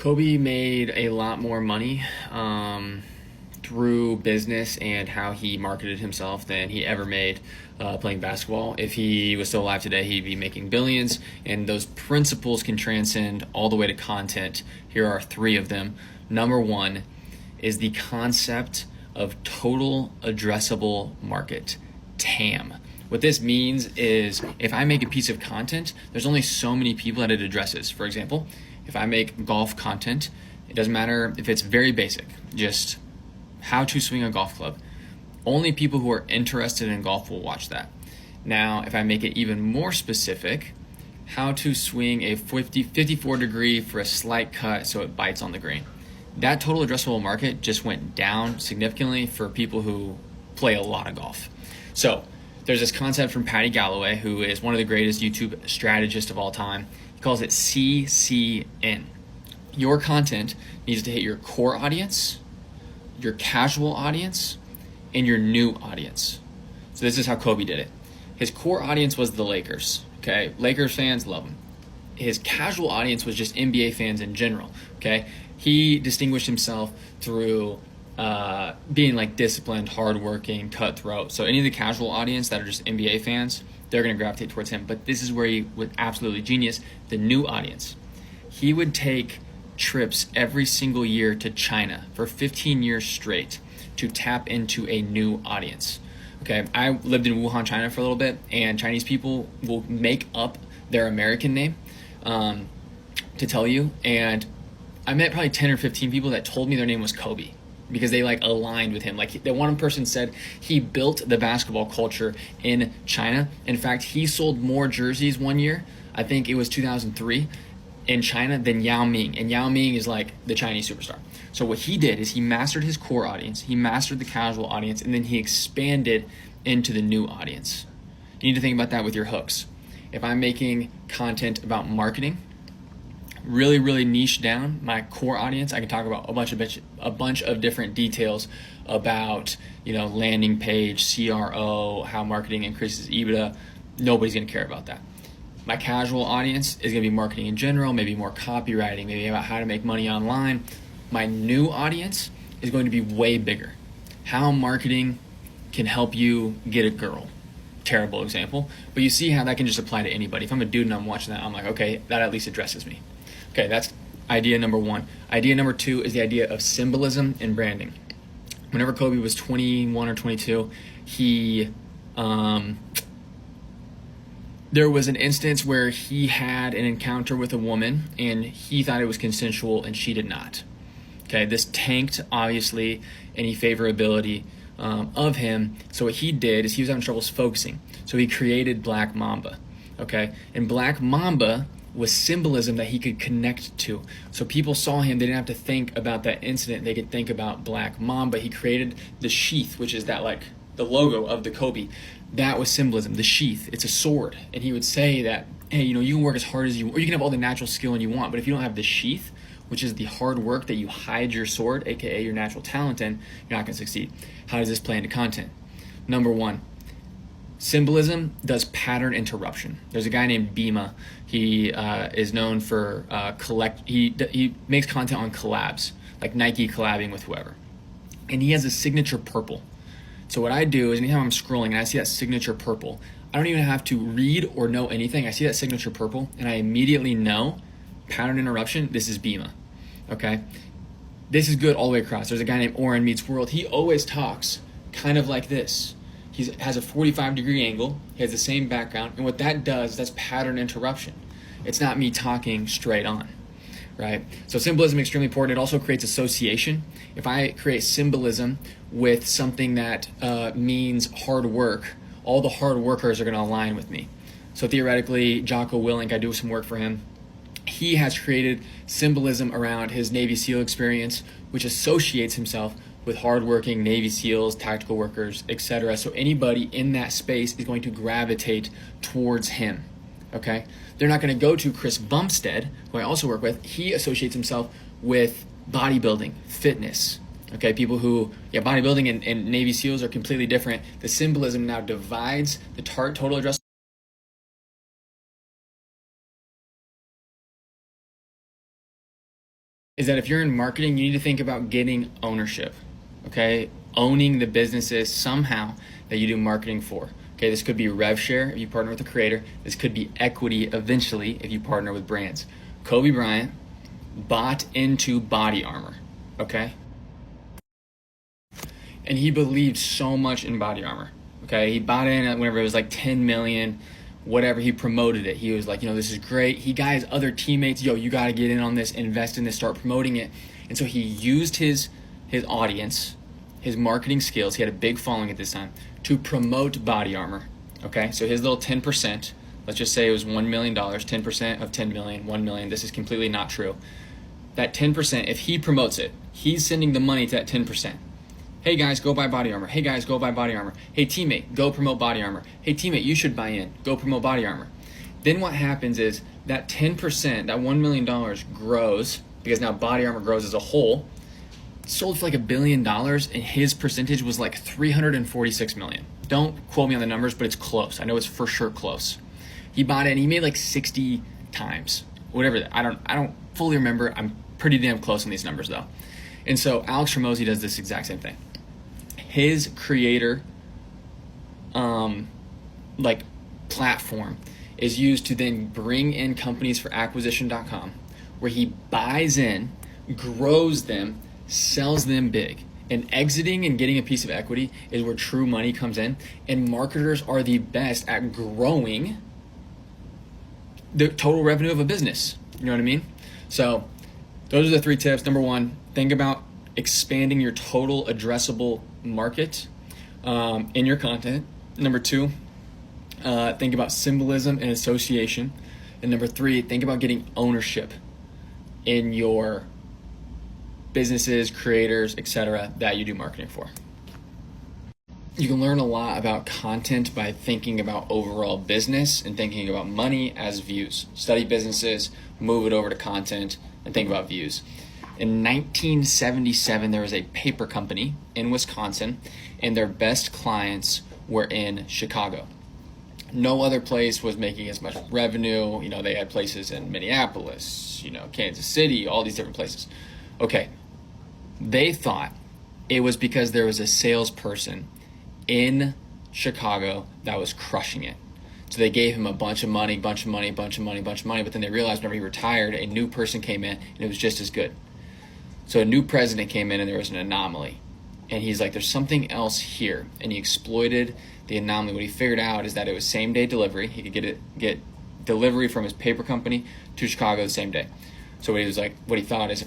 Kobe made a lot more money through business and how he marketed himself than he ever made playing basketball. If he was still alive today, he'd be making billions, and those principles can transcend all the way to content. Here are three of them. Number one is the concept of total addressable market, TAM. What this means is if I make a piece of content, there's only so many people that it addresses. For example, if I make golf content, it doesn't matter if it's very basic, just how to swing a golf club. Only people who are interested in golf will watch that. Now, if I make it even more specific, how to swing a 54 degree for a slight cut so it bites on the green. That total addressable market just went down significantly for people who play a lot of golf. So there's this concept from Paddy Galloway, who is one of the greatest YouTube strategists of all time. He calls it CCN. Your content needs to hit your core audience, your casual audience, and your new audience. So this is how Kobe did it. His core audience was the Lakers. Okay, Lakers fans love him. His casual audience was just NBA fans in general. Okay, he distinguished himself through being like disciplined, hardworking, cutthroat. So any of the casual audience that are just NBA fans, they're going to gravitate towards him. But this is where he was absolutely genius. The new audience. He would take trips every single year to China for 15 years straight to tap into a new audience. Okay, I lived in Wuhan, China for a little bit, and Chinese people will make up their American name to tell you. And I met probably 10 or 15 people that told me their name was Kobe because they like aligned with him. Like the one person said he built the basketball culture in China. In fact, he sold more jerseys one year, I think it was 2003, in China than Yao Ming. And Yao Ming is like the Chinese superstar. So what he did is he mastered his core audience, he mastered the casual audience, and then he expanded into the new audience. You need to think about that with your hooks. If I'm making content about marketing, really niche down my core audience, I can talk about a bunch of different details about, landing page, CRO, how marketing increases EBITDA. Nobody's going to care about that. My casual audience is going to be marketing in general, maybe more copywriting, maybe about how to make money online. My new audience is going to be way bigger. How marketing can help you get a girl. Terrible example, but you see how that can just apply to anybody. If I'm a dude and I'm watching that, I'm like, okay, that at least addresses me. Okay, that's idea number one. Idea number two is the idea of symbolism and branding. Whenever Kobe was 21 or 22, there was an instance where he had an encounter with a woman and he thought it was consensual and she did not. Okay, this tanked, obviously, any favorability of him. So what he did is he was having troubles focusing. So he created Black Mamba. Okay, and Black Mamba was symbolism that he could connect to. So people saw him, they didn't have to think about that incident, they could think about Black Mamba. He created the sheath, which is that like the logo of the Kobe. That was symbolism, the sheath. It's a sword. And he would say that, hey, you can work as hard as you want, or you can have all the natural skill you want, but if you don't have the sheath, which is the hard work that you hide your sword, aka your natural talent in, you're not going to succeed. How does this play into content? Number one, symbolism does pattern interruption. There's a guy named Bima. He is known for he makes content on collabs, like Nike collabing with whoever. And he has a signature purple. So what I do is anytime I'm scrolling and I see that signature purple, I don't even have to read or know anything. I see that signature purple and I immediately know pattern interruption, this is Bima. Okay? This is good all the way across. There's a guy named Oren Meets World. He always talks kind of like this. He has a 45-degree angle. He has the same background. And what that does, that's pattern interruption. It's not me talking straight on, right? So symbolism is extremely important. It also creates association. If I create symbolism with something that means hard work, all the hard workers are going to align with me. So theoretically, Jocko Willink, I do some work for him. He has created symbolism around his Navy SEAL experience, which associates himself with hardworking Navy SEALs, tactical workers, etc. So anybody in that space is going to gravitate towards him, okay? They're not going to go to Chris Bumstead, who I also work with. He associates himself with bodybuilding, fitness, okay? People who, bodybuilding and Navy SEALs are completely different. The symbolism now divides the total addressable is that if you're in marketing, you need to think about getting ownership, okay? Owning the businesses somehow that you do marketing for. Okay, this could be rev share if you partner with a creator. This could be equity eventually if you partner with brands. Kobe Bryant bought into Body Armor, okay? And he believed so much in Body Armor, okay? He bought in at whenever it was like 10 million, whatever, he promoted it. He was like, this is great. He got his other teammates, you got to get in on this, invest in this, start promoting it. And so he used his audience, his marketing skills, he had a big following at this time, to promote Body Armor, okay? So his little 10%, let's just say it was $1 million, 10% of 10 million, 1 million, this is completely not true. That 10%, if he promotes it, he's sending the money to that 10%. Hey guys, go buy Body Armor. Hey guys, go buy Body Armor. Hey teammate, go promote Body Armor. Hey teammate, you should buy in. Go promote Body Armor. Then what happens is that 10%, that $1 million grows, because now Body Armor grows as a whole, sold for like $1 billion, and his percentage was like 346 million. Don't quote me on the numbers, but it's close. I know it's for sure close. He bought it and he made like 60 times, whatever. I don't fully remember. I'm pretty damn close on these numbers though. And so Alex Hormozi does this exact same thing. His creator platform is used to then bring in companies for acquisition.com, where he buys in, grows them, sells them big. And exiting and getting a piece of equity is where true money comes in. And marketers are the best at growing the total revenue of a business. You know what I mean? So those are the 3 tips. Number 1, think about expanding your total addressable market in your content. Number 2, think about symbolism and association. And number 3, think about getting ownership in your businesses, creators, etc. that you do marketing for. You can learn a lot about content by thinking about overall business and thinking about money as views. Study businesses, move it over to content, and think about views. In 1977, there was a paper company in Wisconsin, and their best clients were in Chicago. No other place was making as much revenue. They had places in Minneapolis, Kansas City, all these different places. Okay, they thought it was because there was a salesperson in Chicago that was crushing it. So they gave him a bunch of money, but then they realized whenever he retired, a new person came in and it was just as good. So a new president came in and there was an anomaly. And he's like, there's something else here. And he exploited the anomaly. What he figured out is that it was same-day delivery. He could get delivery from his paper company to Chicago the same day. So what he thought is, if